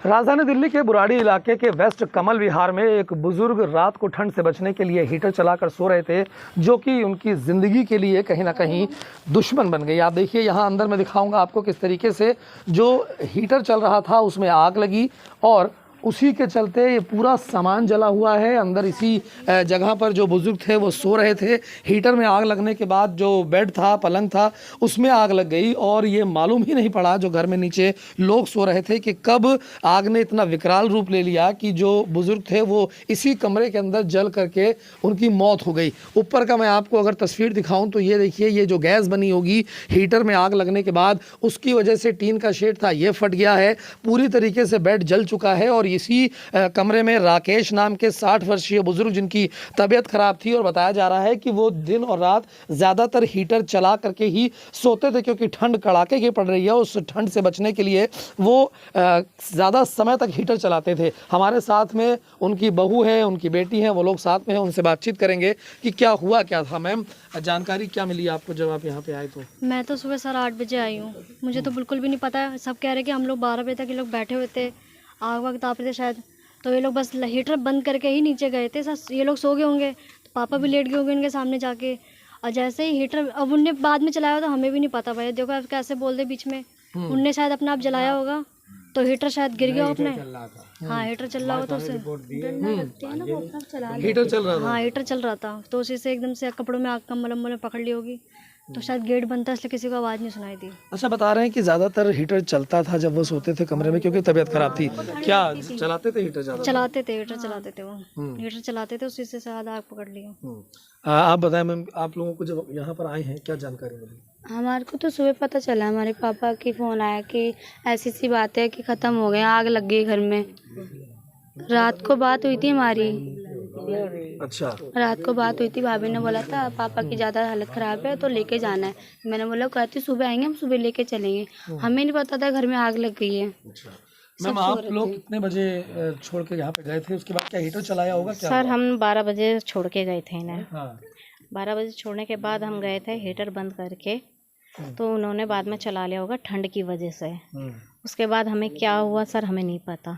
राजधानी दिल्ली के बुराड़ी इलाके के वेस्ट कमल विहार में एक बुजुर्ग रात को ठंड से बचने के लिए हीटर चलाकर सो रहे थे, जो कि उनकी ज़िंदगी के लिए कहीं ना कहीं दुश्मन बन गई। आप देखिए यहाँ अंदर मैं दिखाऊंगा आपको किस तरीके से जो हीटर चल रहा था उसमें आग लगी और उसी के चलते ये पूरा सामान जला हुआ है। अंदर इसी जगह पर जो बुजुर्ग थे वो सो रहे थे। हीटर में आग लगने के बाद जो बेड था, पलंग था, उसमें आग लग गई और ये मालूम ही नहीं पड़ा जो घर में नीचे लोग सो रहे थे कि कब आग ने इतना विकराल रूप ले लिया कि जो बुजुर्ग थे वो इसी कमरे के अंदर जल करके उनकी मौत हो गई। ऊपर का मैं आपको अगर तस्वीर दिखाऊं तो ये देखिए, ये जो गैस बनी होगी हीटर में आग लगने के बाद, उसकी वजह से टीन का शेड था ये फट गया है। पूरी तरीके से बेड जल चुका है और इसी कमरे में राकेश नाम के 60 वर्षीय बुजुर्ग जिनकी तबीयत खराब थी और बताया जा रहा है कि वो दिन और रात ज़्यादातर हीटर चला करके ही सोते थे, क्योंकि ठंड कड़ाके की पड़ रही है। उस ठंड से बचने के लिए वो ज़्यादा समय तक हीटर चलाते थे। हमारे साथ में उनकी बहू है, उनकी बेटी है, वो लोग साथ में हैं, उनसे बातचीत करेंगे कि क्या हुआ क्या था। मैम, जानकारी क्या मिली आपको जब आप यहाँ पे आए? तो मैं तो सुबह 8:30 बजे आई हूँ, मुझे तो बिल्कुल भी नहीं पता। सब कह रहे कि हम लोग 12 बजे तक ये लोग बैठे हुए थे, आग वाग ताप रहे थे शायद, तो ये लोग बस हीटर बंद करके ही नीचे गए थे। ये लोग सो गए होंगे, तो पापा भी लेट गए होंगे इनके सामने जाके। और जैसे ही हीटर अब उनने बाद में चलाया तो हमें भी नहीं पता भाई, देखो आप कैसे बोल दे बीच में। उनने शायद अपना आप जलाया होगा तो हीटर शायद गिर गया अपने। हाँ, हीटर चल रहा हो तो उसे हीटर चल रहा था। हाँ, हीटर चल रहा था तो उसी से एकदम से कपड़ों में आग कम्बल में पकड़ ली होगी, तो शायद गेट बनता इसलिए किसी को आवाज़ नहीं सुनाई दी। अच्छा, बता रहे हैं कि ज़्यादातर हीटर चलता था जब वो सोते थे कमरे में, क्योंकि तबीयत खराब थी। क्या चलाते थे हीटर? ज़्यादा चलाते थे, हीटर चलाते थे वो, हीटर चलाते थे, उसी से शायद आग पकड़ लिया। आप बताएं मैम, आप लोगों को जब यहाँ पर आए हैं क्या जानकारी मिली? हमारे को तो सुबह पता चला, हमारे पापा की फ़ोन आया कि ऐसी सी बात है कि ख़त्म हो गए, आग लग गई घर में। रात को बात हुई थी हमारी। अच्छा, रात को बात हुई थी, भाभी ने बोला था पापा की ज़्यादा हालत ख़राब है तो लेके जाना है। मैंने बोला कहती सुबह आएंगे, हम सुबह लेके चलेंगे। हमें नहीं पता था घर में आग लग गई है। मैम, आप लोग कितने बजे छोड़ के यहाँ पे गए थे? उसके बाद क्या हीटर चलाया होगा क्या? सर, हम 12 बजे छोड़ के गए थे इन्हें। हाँ। 12 बजे छोड़ने के बाद हम गए थे हीटर बंद करके, तो उन्होंने बाद में चला लिया होगा ठंड की वजह से। उसके बाद हमें क्या हुआ सर, हमें नहीं पता।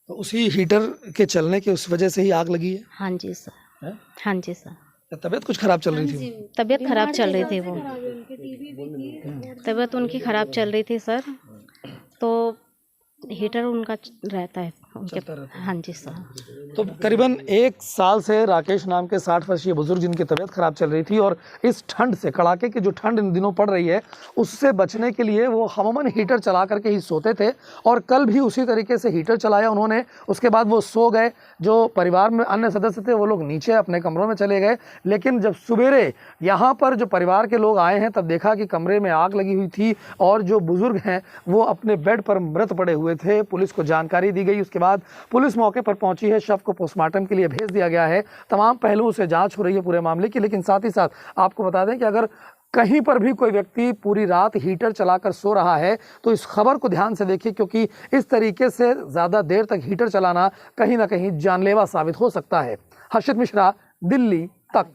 तो उसी हीटर के चलने की उस वजह से ही आग लगी है? हाँ जी सर। है? हाँ जी सर। तबीयत कुछ खराब चल रही थी? तबीयत खराब चल रही थी, वो तबीयत उनकी खराब चल रही थी सर, तो हीटर उनका रहता है उनके। हाँ जी सर। तो करीबन 1 साल से राकेश नाम के 60 वर्षीय बुजुर्ग जिनकी तबीयत खराब चल रही थी और इस ठंड से, कड़ाके की जो ठंड इन दिनों पड़ रही है, उससे बचने के लिए वो अमूमन हीटर चला करके ही सोते थे और कल भी उसी तरीके से हीटर चलाया उन्होंने। उसके बाद वो सो गए। जो परिवार में अन्य सदस्य थे वो लोग नीचे अपने कमरों में चले गए, लेकिन जब सवेरे यहाँ पर जो परिवार के लोग आए हैं तब देखा कि कमरे में आग लगी हुई थी और जो बुजुर्ग हैं वो अपने बेड पर मृत पड़े हुए थे। पुलिस को जानकारी दी गई, उसके बाद पुलिस मौके पर पहुंची है, शव को पोस्टमार्टम के लिए भेज दिया गया है। तमाम पहलुओं से जांच हो रही है पूरे मामले की। लेकिन साथ ही साथ आपको बता दें कि अगर कहीं पर भी कोई व्यक्ति पूरी रात हीटर चलाकर सो रहा है तो इस खबर को ध्यान से देखिए, क्योंकि इस तरीके से ज़्यादा देर तक हीटर चलाना कहीं ना कहीं जानलेवा साबित हो सकता है। हर्षित मिश्रा, दिल्ली तक।